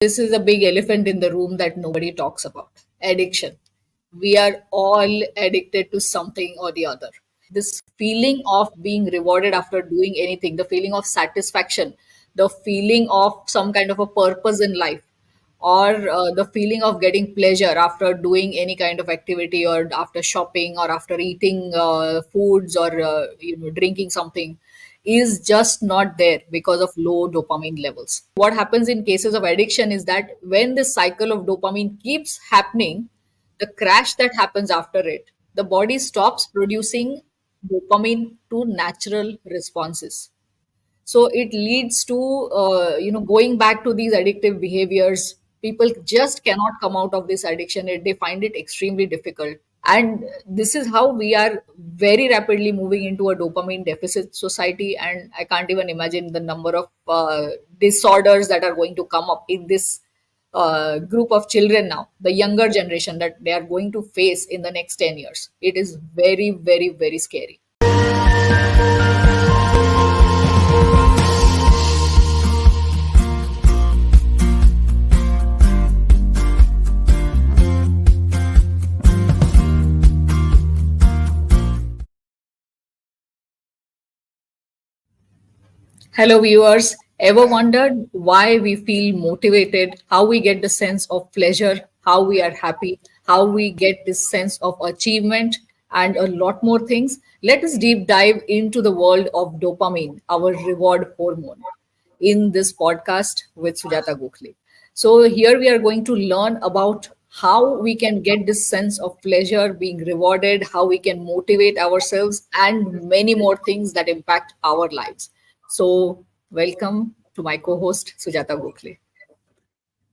This is a big elephant in the room that nobody talks about: addiction. We are all addicted to something or the other. This feeling of being rewarded after doing anything, the feeling of satisfaction, the feeling of some kind of a purpose in life, or the feeling of getting pleasure after doing any kind of activity, or after shopping, or after eating foods, or drinking something, is just not there because of low dopamine levels. What happens in cases of addiction is that when this cycle of dopamine keeps happening, the crash that happens after it, the body stops producing dopamine to natural responses. So it leads to going back to these addictive behaviors. People just cannot come out of this addiction. They find it extremely difficult, and this is how we are very rapidly moving into a dopamine deficit society. And I can't even imagine the number of disorders that are going to come up in this group of children now, the younger generation, that they are going to face in the next 10 years. It is very, very, very scary. Hello, viewers. Ever wondered why we feel motivated, how we get the sense of pleasure, how we are happy, how we get this sense of achievement, and a lot more things? Let us deep dive into the world of dopamine, our reward hormone, in this podcast with Sujata Gokhale. So, here we are going to learn about how we can get this sense of pleasure, being rewarded, how we can motivate ourselves, and many more things that impact our lives. So, welcome to my co host, Sujata Gokhale.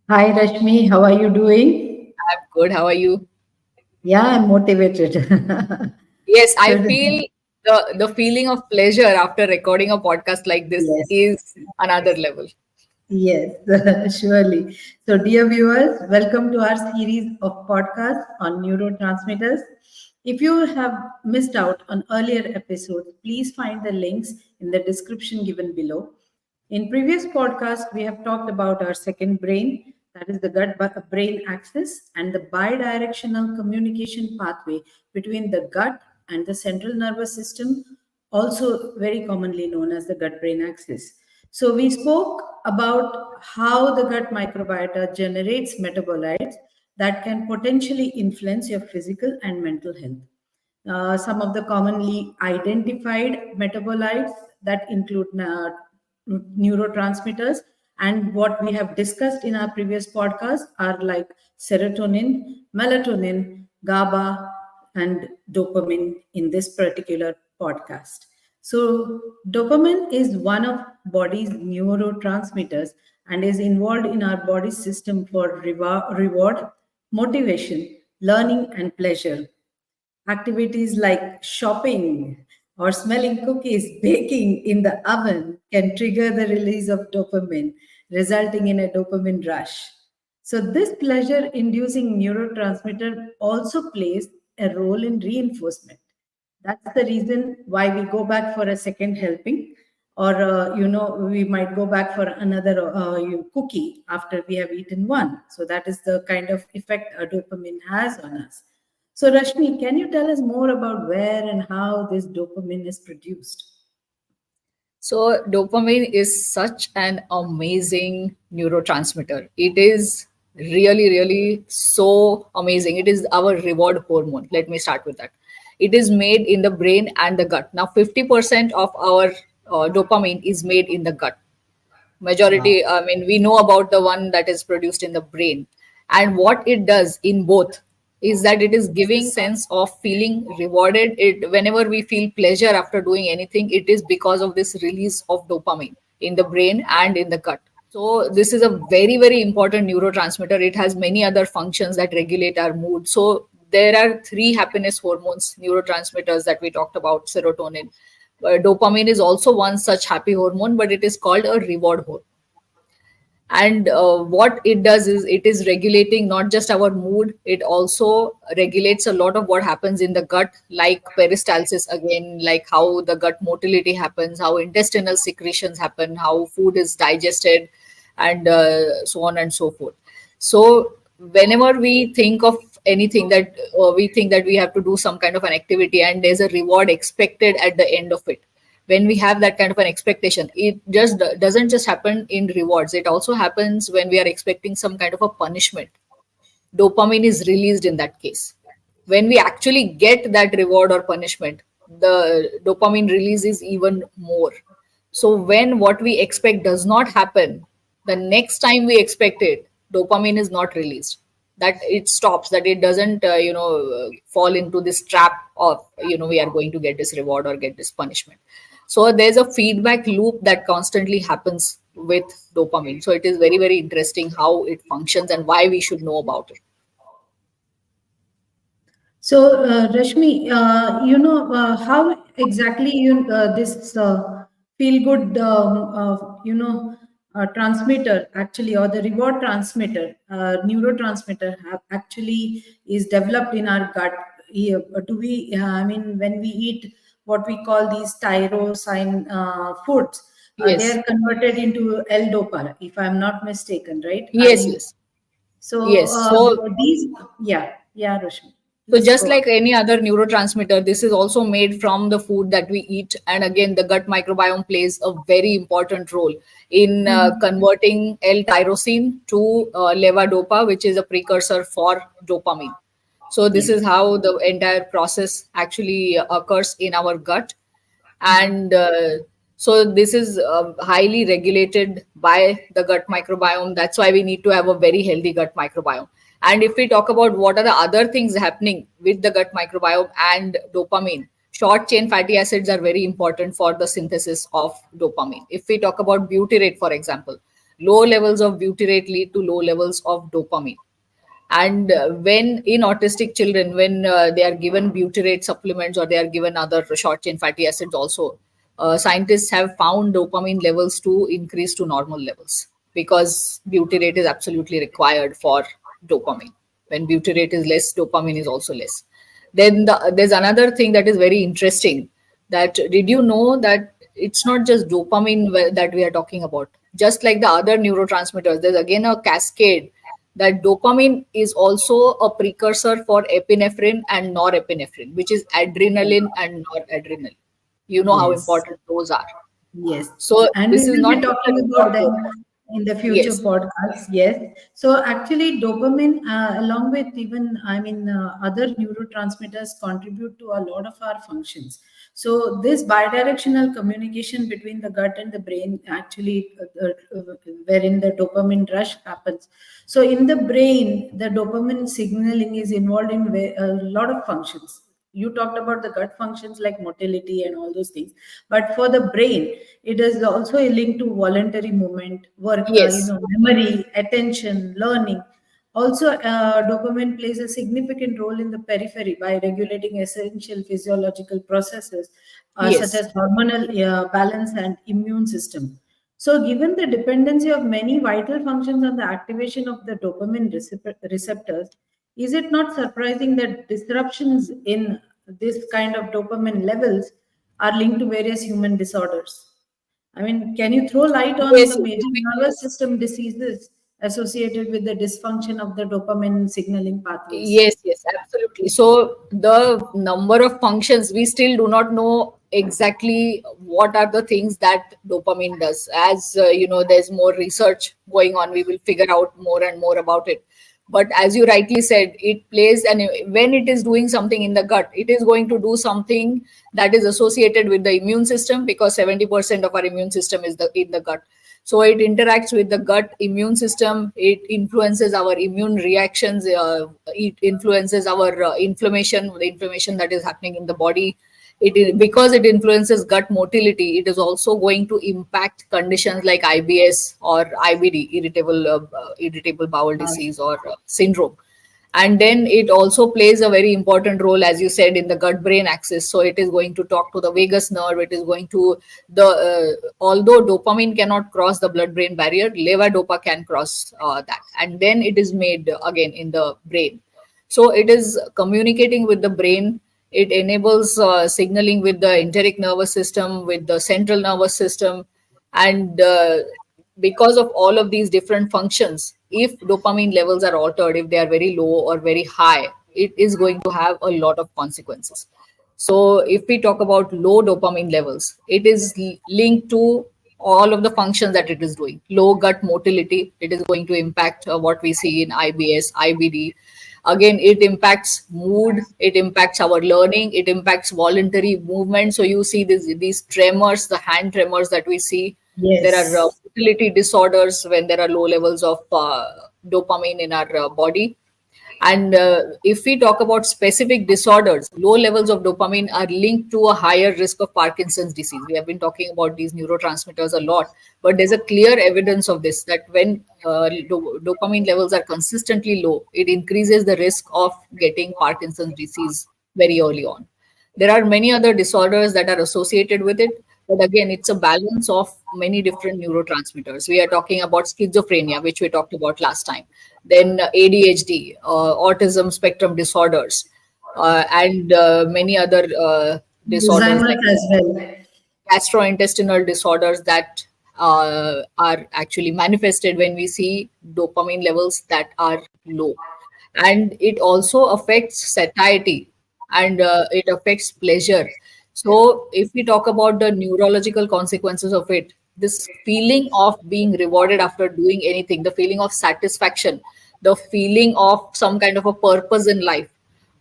Hi Rashmi, how are you doing? I'm good. How are you? Yeah, I'm motivated. Yes, I So, feel the feeling of pleasure after recording a podcast like this yes, is another level. yes, surely. So, dear viewers, welcome to our series of podcasts on neurotransmitters. If you have missed out on earlier episodes, please find the links in the description given below. In previous podcast, we have talked about our second brain, that is the gut-brain axis, and the bidirectional communication pathway between the gut and the central nervous system, also very commonly known as the gut-brain axis. So we spoke about how the gut microbiota generates metabolites that can potentially influence your physical and mental health. Some of the commonly identified metabolites that include neurotransmitters, and what we have discussed in our previous podcast are like serotonin, melatonin, GABA, and dopamine in this particular podcast. So, dopamine is one of body's neurotransmitters and is involved in our body system for reward, motivation, learning, and pleasure. Activities like shopping or smelling cookies baking in the oven can trigger the release of dopamine, resulting in a dopamine rush. So, this pleasure inducing neurotransmitter also plays a role in reinforcement. That's the reason why we go back for a second helping, or we might go back for another cookie after we have eaten one. So, that is the kind of effect a dopamine has on us. So, Rashmi, can you tell us more about where and how this dopamine is produced? So, dopamine is such an amazing neurotransmitter. It is really, really so amazing. It is our reward hormone. Let me start with that. It is made in the brain and the gut. Now, 50% of our dopamine is made in the gut. Wow. Majority, I mean, we know about the one that is produced in the brain. And what it does in both is that it is giving sense of feeling rewarded. It, whenever we feel pleasure after doing anything, it is because of this release of dopamine in the brain and in the gut. So this is a very, very important neurotransmitter. It has many other functions that regulate our mood. So there are three happiness hormones, neurotransmitters, that we talked about: serotonin. Dopamine is also one such happy hormone, but it is called a reward hormone. And what it does is it is regulating not just our mood, it also regulates a lot of what happens in the gut, like peristalsis, again, like how the gut motility happens, how intestinal secretions happen, how food is digested, and so on and so forth. So whenever we think of anything that we think that we have to do some kind of an activity and there's a reward expected at the end of it, when we have that kind of an expectation, it just doesn't just happen in rewards, it also happens when we are expecting some kind of a punishment. Dopamine is released in that case. When we actually get that reward or punishment, the dopamine release is even more. So when what we expect does not happen, the next time we expect it, dopamine is not released. That it stops, that it doesn't, fall into this trap of, we are going to get this reward or get this punishment. So there's a feedback loop that constantly happens with dopamine. So it is very, very interesting how it functions and why we should know about it. So, Rashmi, how exactly this feel good, transmitter actually, or the reward transmitter, neurotransmitter, actually is developed in our gut. Do we? I mean, when we eat what we call these tyrosine foods, they Yes, are converted into L-dopa, if I'm not mistaken, right? yes, yes, So yes. So these, yeah, Rashmi, So please just go on. like any other neurotransmitter, this is also made from the food that we eat. And again, the gut microbiome plays a very important role in Mhm. converting L-tyrosine to levodopa, which is a precursor for dopamine. So this Yes. is how the entire process actually occurs in our gut. And so this is highly regulated by the gut microbiome. That's why we need to have a very healthy gut microbiome. And if we talk about what are the other things happening with the gut microbiome and dopamine, short chain fatty acids are very important for the synthesis of dopamine. If we talk about butyrate, for example, low levels of butyrate lead to low levels of dopamine. And when in autistic children, when they are given butyrate supplements or they are given other short chain fatty acids also, scientists have found dopamine levels to increase to normal levels, because butyrate is absolutely required for dopamine. When butyrate is less, dopamine is also less. Then there's another thing that is very interesting, that did you know that it's not just dopamine that we are talking about? Just like the other neurotransmitters, there's again a cascade, that dopamine is also a precursor for epinephrine and norepinephrine, which is adrenaline and noradrenaline. You know how Yes. important those are. Yes, So and we this is will not be just a talking about reward them program. in the future Yes, podcasts. Yes. So actually, dopamine, along with even, I mean, other neurotransmitters, contribute to a lot of our functions. So this bidirectional communication between the gut and the brain, actually, wherein the dopamine rush happens. So in the brain, the dopamine signaling is involved in a lot of functions. You talked about the gut functions like motility and all those things, but for the brain, it is also a link to voluntary movement, work, yes, memory, attention, learning. Also, dopamine plays a significant role in the periphery by regulating essential physiological processes, such yes. as hormonal balance and immune system. So, given the dependency of many vital functions on the activation of the dopamine receptors, is it not surprising that disruptions in this kind of dopamine levels are linked to various human disorders? I mean, can you throw light on Yes, the yes. major nervous system diseases associated with the dysfunction of the dopamine signaling pathways? Yes, yes, absolutely. So the number of functions, we still do not know exactly what are the things that dopamine does. As there's more research going on, we will figure out more and more about it. But as you rightly said, it plays, and when it is doing something in the gut, it is going to do something that is associated with the immune system, because 70% of our immune system is in the gut. So it interacts with the gut immune system, it influences our immune reactions, it influences our the inflammation that is happening in the body. Because it influences gut motility, it is also going to impact conditions like IBS or IBD, irritable bowel disease, or syndrome. And then it also plays a very important role, as you said, in the gut brain axis. So it is going to talk to the vagus nerve, it is going to the although dopamine cannot cross the blood brain barrier, levodopa can cross that, and then it is made again in the brain. So it is communicating with the brain. It enables signaling with the enteric nervous system, with the central nervous system. And because of all of these different functions, if dopamine levels are altered, if they are very low or very high, it is going to have a lot of consequences. So if we talk about low dopamine levels, it is linked to all of the functions that it is doing. Low gut motility, it is going to impact what we see in IBS, IBD. Again, it impacts mood, it impacts our learning, it impacts voluntary movement. So you see these tremors, the hand tremors that we see. There are Yes. motility disorders when there are low levels of dopamine in our body. And if we talk about specific disorders, low levels of dopamine are linked to a higher risk of Parkinson's disease. We have been talking about these neurotransmitters a lot, but there's a clear evidence of this, that when dopamine levels are consistently low, it increases the risk of getting Parkinson's disease very early on. There are many other disorders that are associated with it, but again, it's a balance of many different neurotransmitters. We are talking about schizophrenia, which we talked about last time, then ADHD, autism spectrum disorders, and many other disorders like Alzheimer's as well. gastrointestinal disorders that are actually manifested when we see dopamine levels that are low. And it also affects satiety, and it affects pleasure. So if we talk about the neurological consequences of it, this feeling of being rewarded after doing anything, the feeling of satisfaction, the feeling of some kind of a purpose in life,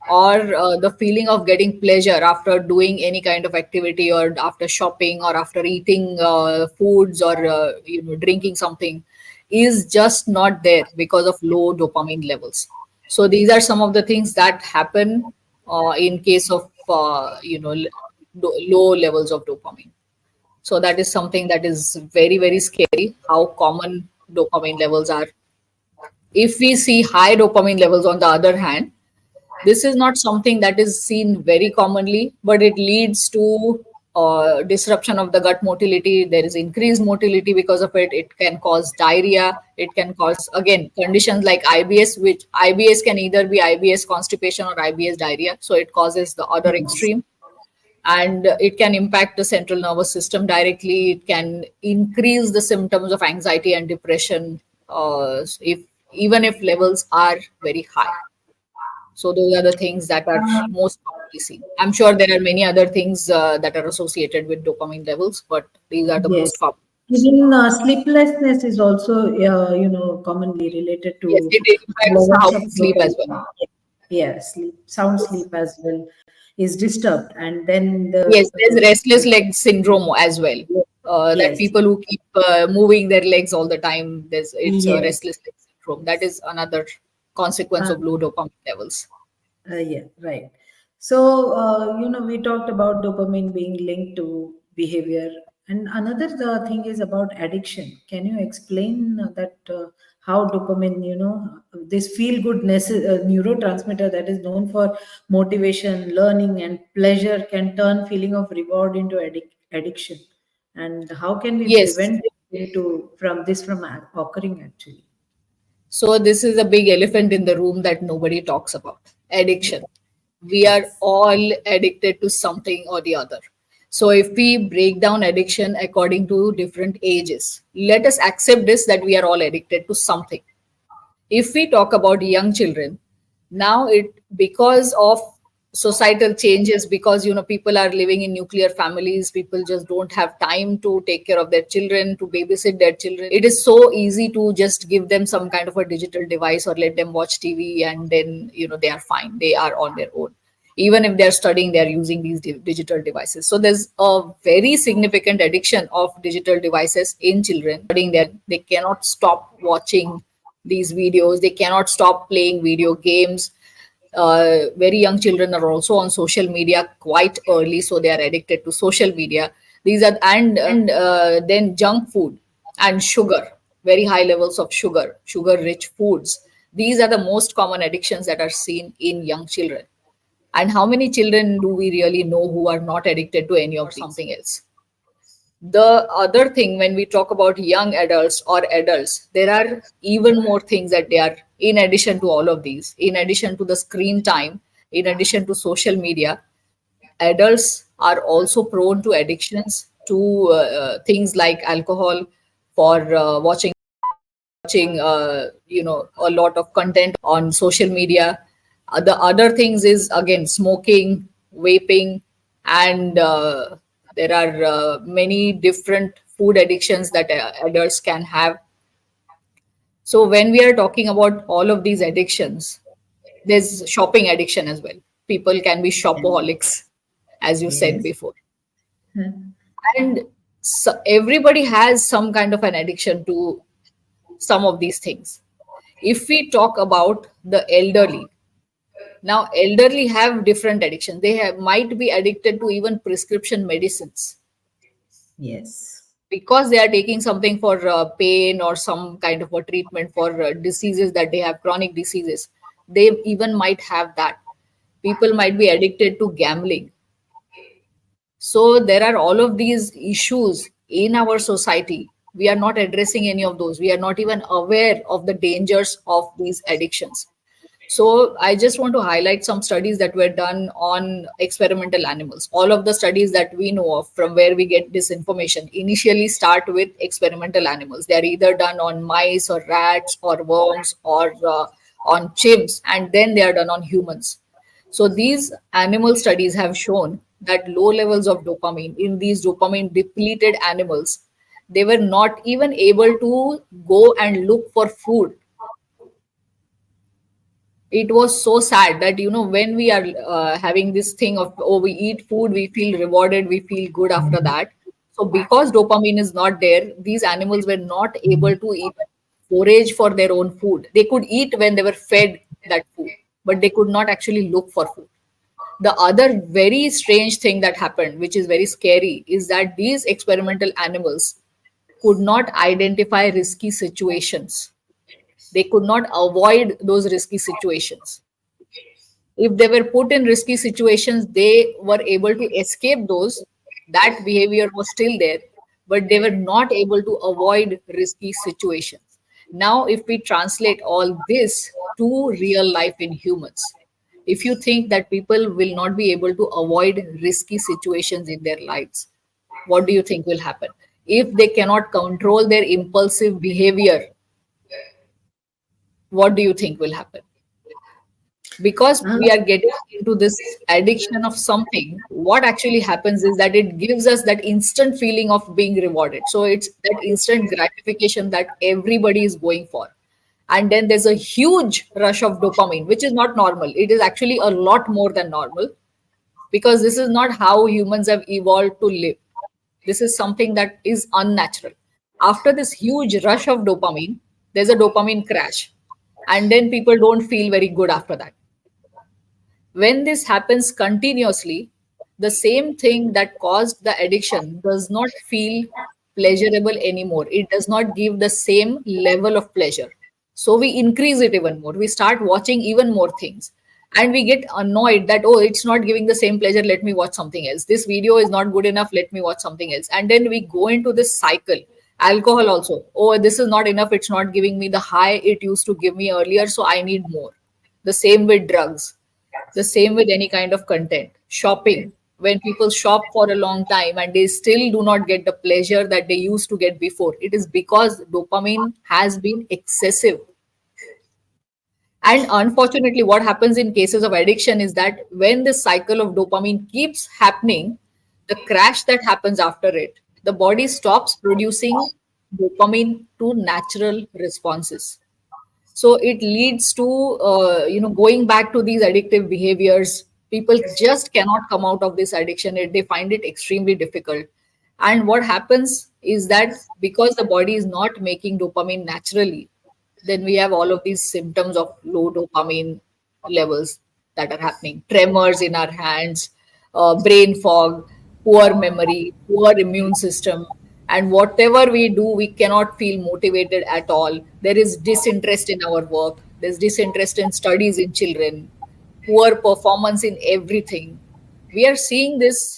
or the feeling of getting pleasure after doing any kind of activity, or after shopping, or after eating foods, or drinking something, is just not there because of low dopamine levels. So these are some of the things that happen in case of low levels of dopamine. So that is something that is very, very scary, how common dopamine levels are. If we see high dopamine levels, on the other hand, this is not something that is seen very commonly, but it leads to disruption of the gut motility. There is increased motility because of it. It can cause diarrhea. It can cause, again, conditions like IBS, which IBS can either be IBS constipation or IBS diarrhea. So it causes the other Yes. extreme. And it can impact the central nervous system directly. It can increase the symptoms of anxiety and depression, if even if levels are very high. So those are the things that are most commonly seen. I'm sure there are many other things that are associated with dopamine levels, but these are the most Yes. common ones. Even sleeplessness is also, commonly related Yes, to it impacts how levels of we sleep as well. dopamine. Yes, sound sleep as well is disturbed, and then Yes, there's restless leg syndrome as well. That yes, people who keep moving their legs all the time, it's a yes. restless leg syndrome. That is another consequence Uh, of low dopamine levels. Yeah, right. So, we talked about dopamine being linked to behavior. And another thing is about addiction. Can you explain that how dopamine, this feel good neurotransmitter that is known for motivation, learning, and pleasure can turn feeling of reward into addiction? And how can we Yes. prevent from occurring actually? So this is a big elephant in the room that nobody talks about. Addiction. We are Yes. all addicted to something or the other. So if we break down addiction according to different ages, let us accept this, that we are all addicted to something. If we talk about young children, now it, because of societal changes, because people are living in nuclear families, people just don't have time to take care of their children, to babysit their children. It is so easy to just give them some kind of a digital device or let them watch TV, and then they are fine, they are on their own. Even if they're studying, they're using these digital devices. So there's a very significant addiction of digital devices in children. They cannot stop watching these videos, they cannot stop playing video games. Very young children are also on social media quite early, so they are addicted to social media. These are, and then junk food and sugar, very high levels of sugar rich foods. These are the most common addictions that are seen in young children. And how many children do we really know who are not addicted to any of something else? The other thing, when we talk about young adults or adults, there are even more things that they are, in addition to all of these, in addition to the screen time, in addition to social media, adults are also prone to addictions to things like alcohol, for watching a lot of content on social media. The other things is again smoking, vaping, and there are many different food addictions that adults can have. So when we are talking about all of these addictions, there's shopping addiction as well. People can be shopaholics, as you said Yes. before. And so everybody has some kind of an addiction to some of these things. If we talk about the elderly, now elderly have different addictions. They might be addicted to even prescription medicines Yes. because they are taking something for pain or some kind of a treatment for diseases that they have, chronic diseases. They even might have that. People might be addicted to gambling. So there are all of these issues in our society. We are not addressing any of those. We are not even aware of the dangers of these addictions. So I just want to highlight some studies that were done on experimental animals. All of the studies that we know of from where we get this information initially start with experimental animals. They are either done on mice or rats or worms or on chimps, and then they are done on humans. So these animal studies have shown that low levels of dopamine in these dopamine depleted animals, they were not even able to go and look for food. It was so sad that when we are having this thing of, oh, we eat food, we feel rewarded, we feel good after that. So because dopamine is not there, these animals were not able to even forage for their own food. They could eat when they were fed that food, but they could not actually look for food. The other very strange thing that happened, which is very scary, is that these experimental animals could not identify risky situations. They could not avoid those risky situations. If they were put in risky situations, they were able to escape those. That behavior was still there, but they were not able to avoid risky situations. Now, if we translate all this to real life in humans, if you think that people will not be able to avoid risky situations in their lives, what do you think will happen? If they cannot control their impulsive behavior, what do you think will happen? Because Uh, we are getting into this addiction of something, what actually happens is that it gives us that instant feeling of being rewarded. So it's that instant gratification that everybody is going for. And then there's a huge rush of dopamine, which is not normal. It is actually a lot more than normal because this is not how humans have evolved to live. This is something that is unnatural. After this huge rush of dopamine, there's a dopamine crash. And then people don't feel very good after that. When this happens continuously, the same thing that caused the addiction does not feel pleasurable anymore. It does not give the same level of pleasure. So we increase it even more. We start watching even more things. And we get annoyed that, oh, it's not giving the same pleasure. Let me watch something else. This video is not good enough. Let me watch something else. And then we go into this cycle. Alcohol also. Oh, this is not enough. It's not giving me the high it used to give me earlier. So I need more. The same with drugs, the same with any kind of content. Shopping. When people shop for a long time and they still do not get the pleasure that they used to get before, it is because dopamine has been excessive. And unfortunately, what happens in cases of addiction is that when this cycle of dopamine keeps happening, the crash that happens after it, the body stops producing dopamine to natural responses. So it leads to going back to these addictive behaviors. People just cannot come out of this addiction. They find it extremely difficult. And what happens is that because the body is not making dopamine naturally, then we have all of these symptoms of low dopamine levels that are happening: tremors in our hands, brain fog, poor memory, poor immune system. And whatever we do, we cannot feel motivated at all. There is disinterest in our work, there's disinterest in studies in children, poor performance in everything. We are seeing this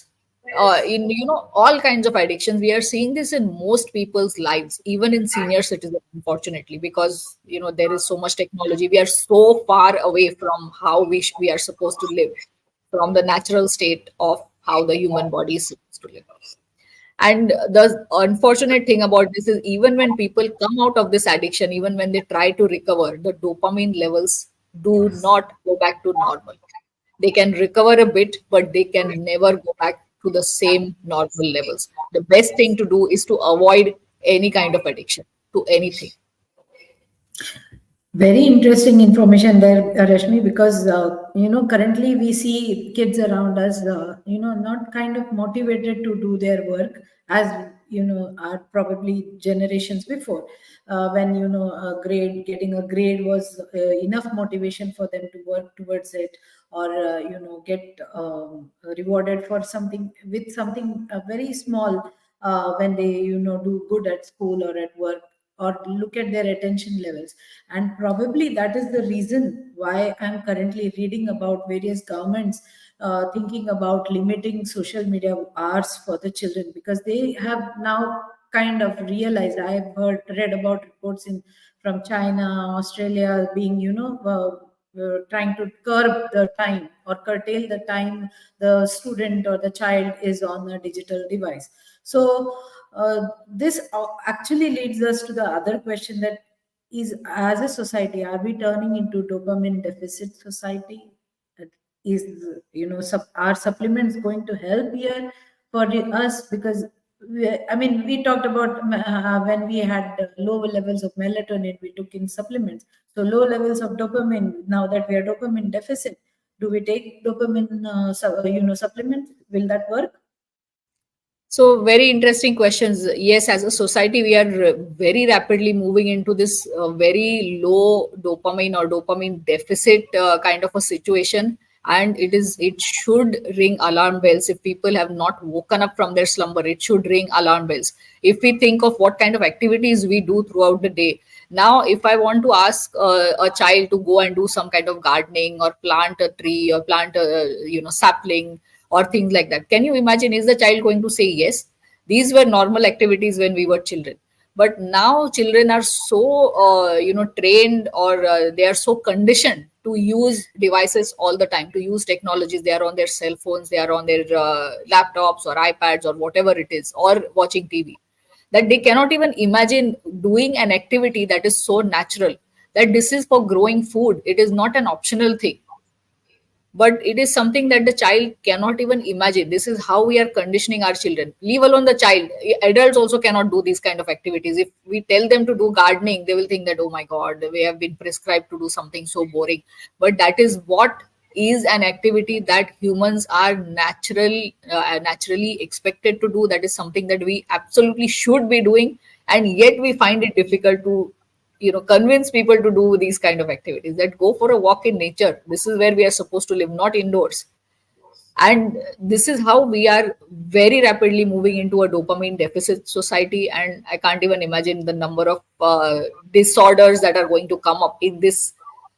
in all kinds of addictions. We are seeing this in most people's lives, even in senior citizens, unfortunately, because there is so much technology. We are so far away from how we are supposed to live, from the natural state of how the human body is supposed to live. And the unfortunate thing about this is, even when people come out of this addiction, even when they try to recover, the dopamine levels do not go back to normal. They can recover a bit, but they can never go back to the same normal levels. The best thing to do is to avoid any kind of addiction to anything. Very interesting information there, Rashmi, because currently we see kids around us, not kind of motivated to do their work as are probably generations before, when getting a grade was enough motivation for them to work towards it, or get rewarded for something with something very small, when they do good at school or at work, or look at their attention levels. And probably that is the reason why I'm currently reading about various governments thinking about limiting social media hours for the children, because they have now kind of realized. I've read about reports in from China, Australia, being trying to curb the time or curtail the time the student or the child is on a digital device. So this actually leads us to the other question, that is, as a society, are we turning into dopamine deficit society? Is are supplements going to help here for us? Because we talked about when we had low levels of melatonin, we took in supplements. So low levels of dopamine, now that we are dopamine deficit, do we take dopamine supplements? Will that work? So, very interesting questions. Yes, as a society, we are very rapidly moving into this very low dopamine or dopamine deficit kind of a situation, and it should ring alarm bells. If people have not woken up from their slumber, it should ring alarm bells. If we think of what kind of activities we do throughout the day, now if I want to ask a child to go and do some kind of gardening or plant a tree or plant a sapling or things like that. Can you imagine, is the child going to say yes? These were normal activities when we were children. But now children are so trained, or they are so conditioned to use devices all the time, to use technologies. They are on their cell phones, they are on their laptops or iPads or whatever it is, or watching TV, that they cannot even imagine doing an activity that is so natural, that this is for growing food. It is not an optional thing, but it is something that the child cannot even imagine. This is how we are conditioning our children, leave alone the child. Adults also cannot do these kind of activities. If we tell them to do gardening, they will think that, oh my god, we have been prescribed to do something so boring. But that is what is an activity that humans are naturally expected to do. That is something that we absolutely should be doing, and yet we find it difficult to convince people to do these kind of activities. That go for a walk in nature, this is where we are supposed to live, not indoors. And this is how we are very rapidly moving into a dopamine deficit society. And I can't even imagine the number of disorders that are going to come up in this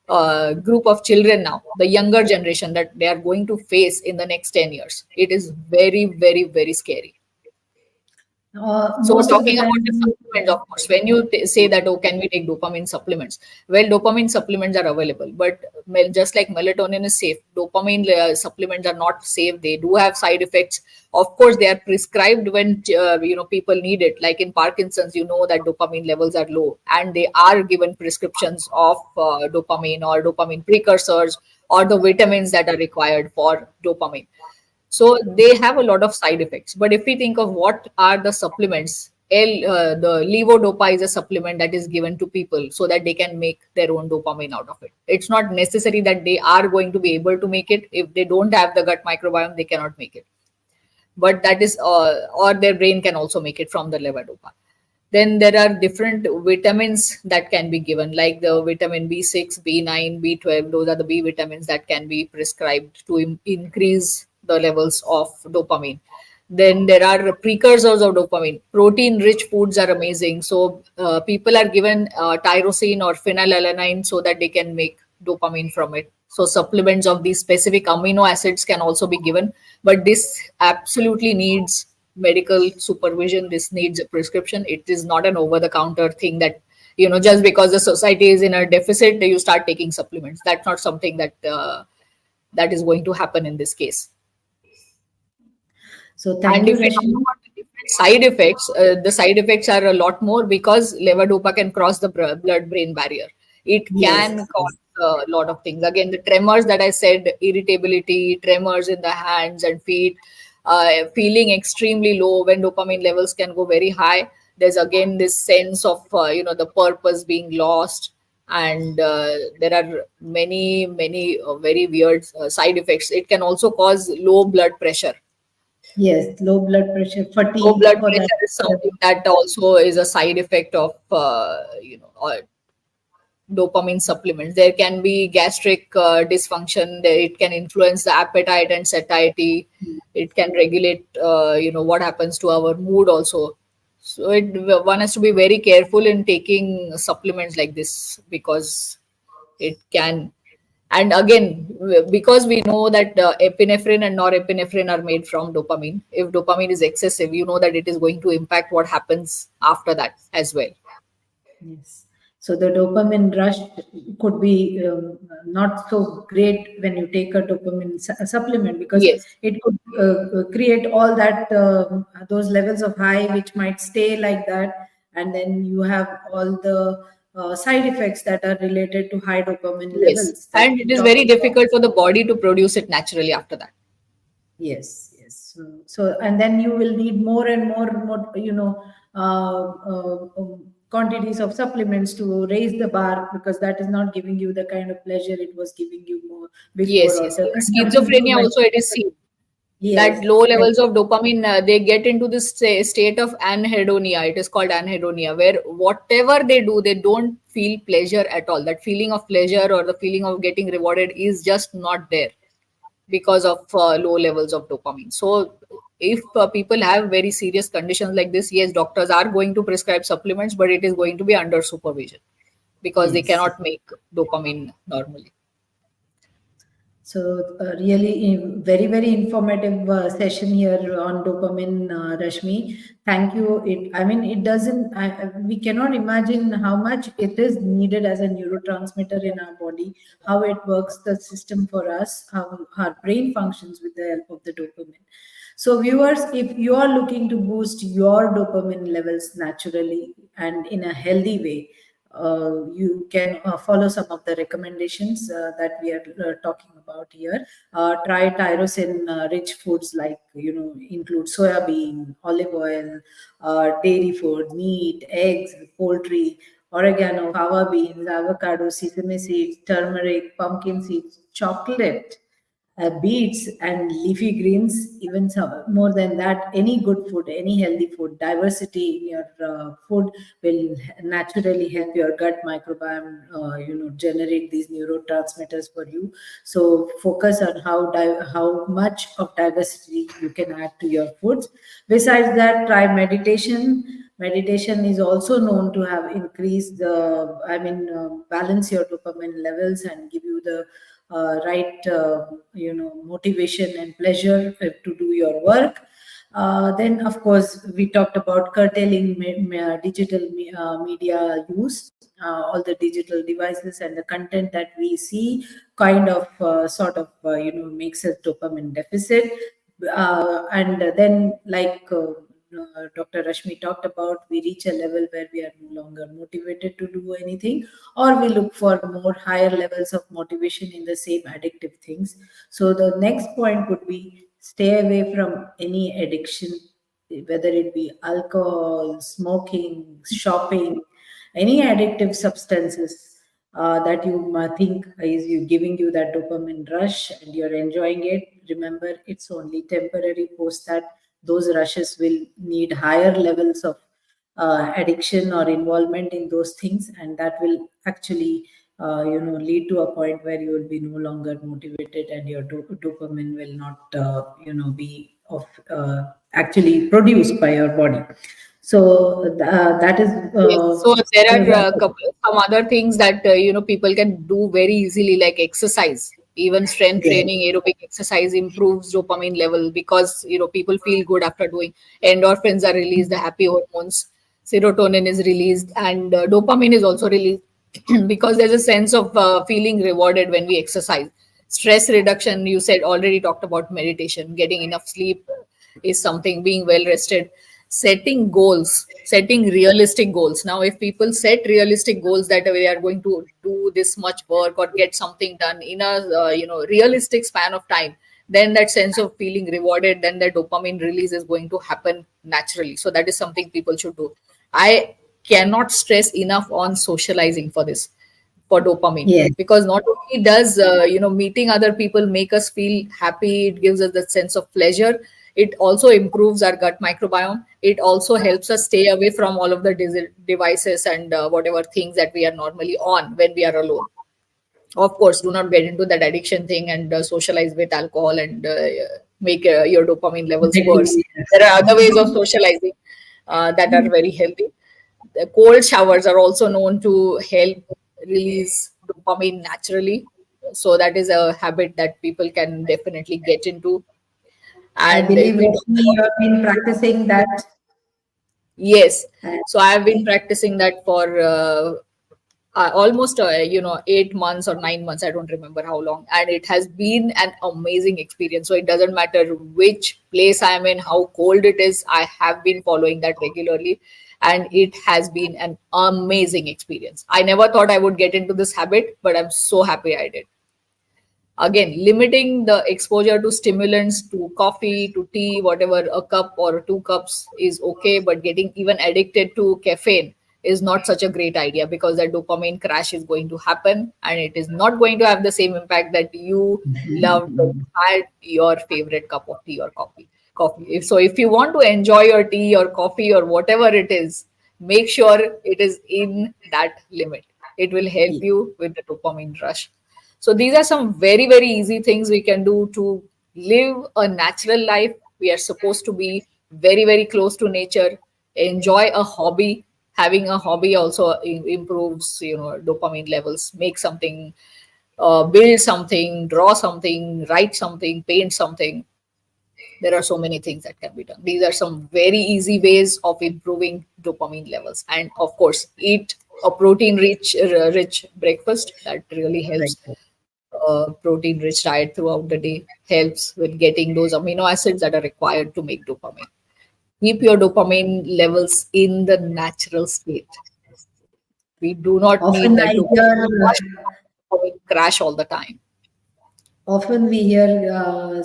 group of children now, the younger generation, that they are going to face in the next 10 years. It is very, very, very scary. So Most of the talking about the time. supplements, of course, when you say that, oh, can we take dopamine supplements? Well, dopamine supplements are available, but just like melatonin is safe, dopamine supplements are not safe. They do have side effects. Of course, they are prescribed when people need it. Like in Parkinson's, that dopamine levels are low, and they are given prescriptions of dopamine or dopamine precursors or the vitamins that are required for dopamine. So they have a lot of side effects. But if we think of what are the supplements, the levodopa is a supplement that is given to people so that they can make their own dopamine out of it. It's not necessary that they are going to be able to make it. If they don't have the gut microbiome, they cannot make it. But that is, or their brain can also make it from the levodopa. Then there are different vitamins that can be given, like the vitamin B6, B9, B12. Those are the B vitamins that can be prescribed to increase the levels of dopamine. Then there are precursors of dopamine. Protein rich foods are amazing. So people are given tyrosine or phenylalanine so that they can make dopamine from it. So supplements of these specific amino acids can also be given, but this absolutely needs medical supervision. This needs a prescription. It is not an over the counter thing that just because the society is in a deficit you start taking supplements. That's not something that is going to happen in this case. So And thank you, if we talk Rashmi. about the different The side effects are a lot more because levodopa can cross the blood brain barrier. It Yes, can yes, cause a lot of things. Again, the tremors that I said, irritability, tremors in the hands and feet, feeling extremely low when dopamine levels can go very high. There's again this sense of the purpose being lost, and there are many very weird side effects. It can also cause low blood pressure. yes. Low blood pressure, Low fatigue blood for that. pressure is something that also is a side effect of dopamine supplements. There can be gastric dysfunction. It can influence the appetite and satiety. It can regulate what happens to our mood also. So one has to be very careful in taking supplements like this, because it can. And again, because we know that epinephrine and norepinephrine are made from dopamine, if dopamine is excessive, you know that it is going to impact what happens after that as well. Yes. So the dopamine rush could be not so great when you take a dopamine supplement, because Yes, it could create all that those levels of high which might stay like that, and then you have all the side effects that are related to high dopamine yes. levels that And we it is talked very about. difficult for the body to produce it naturally after that. Yes, yes. So, and then you will need more and more, quantities of supplements to raise the bar, because that is not giving you the kind of pleasure it was giving you more before, Yes, or yes. the In kind of schizophrenia improvement. also it is seen Yes, that low yes, levels of dopamine, they get into this state of anhedonia. It is called anhedonia, where whatever they do, they don't feel pleasure at all. That feeling of pleasure or the feeling of getting rewarded is just not there because of low levels of dopamine. So if people have very serious conditions like this, yes, doctors are going to prescribe supplements, but it is going to be under supervision because they yes. cannot make dopamine normally. So, really very, very informative session here on dopamine, Rashmi. Thank you. I mean, it doesn't, we cannot imagine how much it is needed as a neurotransmitter in our body, how it works, the system for us, how our brain functions with the help of the dopamine. So, viewers, if you are looking to boost your dopamine levels naturally and in a healthy way, you can follow some of the recommendations that we are talking about here. Try tyrosine rich foods, like, include soya bean, olive oil, dairy food, meat, eggs, poultry, oregano, fava beans, avocado, sesame seeds, turmeric, pumpkin seeds, chocolate, beets and leafy greens, even some more than that. Any good food, any healthy food, diversity in your food will naturally help your gut microbiome, generate these neurotransmitters for you. So focus on how much of diversity you can add to your foods. Besides that, try meditation. Meditation is also known to have increased the, balance your dopamine levels and give you the right, motivation and pleasure to do your work. Then, of course, we talked about curtailing digital media use. All the digital devices and the content that we see kind of makes a dopamine deficit. And then, like Dr. Rashmi talked about, we reach a level where we are no longer motivated to do anything, or we look for more higher levels of motivation in the same addictive things. So the next point would be stay away from any addiction, whether it be alcohol, smoking, shopping, any addictive substances that you think is you giving you that dopamine rush and you're enjoying it. Remember, it's only temporary. Post that, those rushes will need higher levels of addiction or involvement in those things, and that will actually lead to a point where you will be no longer motivated, and your dopamine will not be of actually produced by your body. So that is Yes. So there are the some other things that people can do very easily, like exercise. Even strength yes. training, aerobic exercise improves dopamine level because people feel good after doing. Endorphins are released, the happy hormones, serotonin is released, and dopamine is also released because there's a sense of feeling rewarded when we exercise. Stress reduction, you said already talked about meditation, getting enough sleep is something, being well rested. setting realistic goals. Now if people set realistic goals that we are going to do this much work or get something done in a realistic span of time, then that sense of feeling rewarded, then the dopamine release is going to happen naturally. So that is something people should do. I cannot stress enough on socializing for this, for dopamine, Yes, because not only does meeting other people make us feel happy, it gives us that sense of pleasure, it also improves our gut microbiome, it also helps us stay away from all of the devices and whatever things that we are normally on when we are alone. Of course, do not get into that addiction thing and socialize with alcohol and make your dopamine levels worse. definitely. There are other ways of socializing that are very healthy. The cold showers are also known to help release dopamine naturally. So that is a habit that people can definitely get into. I And believe, if we talk Rashmi, you have been practicing that. yes, And so I have been practicing that for almost 8 months or 9 months. I don't remember how long, and it has been an amazing experience. So it doesn't matter which place I am in, how cold it is. I have been following that regularly, and it has been an amazing experience. I never thought I would get into this habit, but I'm so happy I did. Again, limiting the exposure to stimulants, to coffee, to tea, whatever, a cup or 2 cups is okay, but getting even addicted to caffeine is not such a great idea, because that dopamine crash is going to happen and it is not going to have the same impact that you loved when you had your favorite cup of tea or coffee. If you want to enjoy your tea or coffee or whatever it is, make sure it is in that limit. It will help you with the dopamine rush. So these are some very, very easy things we can do to live a natural life. We are supposed to be very, very close to nature, enjoy a hobby. Having a hobby also improves, dopamine levels. Make something, build something, draw something, write something, paint something. There are so many things that can be done. These are some very easy ways of improving dopamine levels. And of course, eat a protein rich breakfast. That really right. helps. Protein rich diet throughout the day helps with getting those amino acids that are required to make dopamine. Keep your dopamine levels in the natural state. We do not need Often that I dopamine hear rush, dopamine crash all the time. often we hear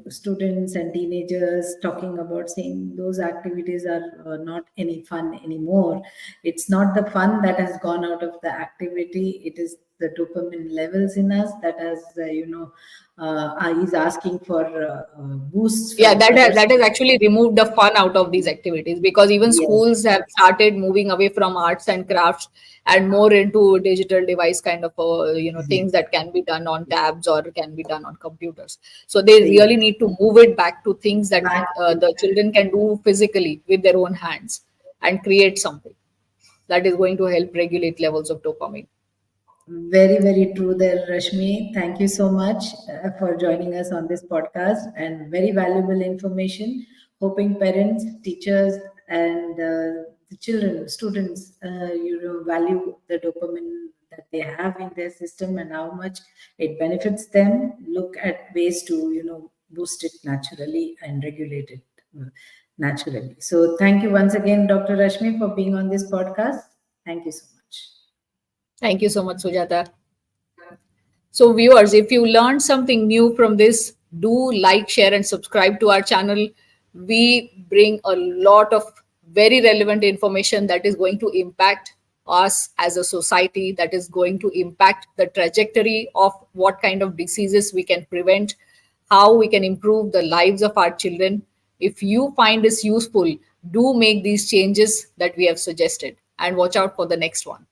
students and teenagers talking about saying those activities are not any fun anymore. It's not the fun that has gone out of the activity, it is the dopamine levels in us that has is asking for boosts Yeah, from other that has sources. actually removed the fun out of these activities, because even Yes, schools have started moving away from arts and crafts and more into digital device kind of yes, things that can be done on tabs or can be done on computers. So they yes. really need to move it back to things that Back the children can do physically with their own hands and create something that is going to help regulate levels of dopamine. Very, very true there, Rashmi. Thank you so much for joining us on this podcast and very valuable information. Hoping parents, teachers, and the children, students, value the dopamine that they have in their system and how much it benefits them. Look at ways to, boost it naturally and regulate it naturally. So, thank you once again, Dr. Rashmi, for being on this podcast. Thank you so much. Thank you so much, Sujata. So, viewers, if you learned something new from this, do like, share, and subscribe to our channel. We bring a lot of very relevant information that is going to impact us as a society, that is going to impact the trajectory of what kind of diseases we can prevent, how we can improve the lives of our children. If you find this useful, do make these changes that we have suggested and watch out for the next one.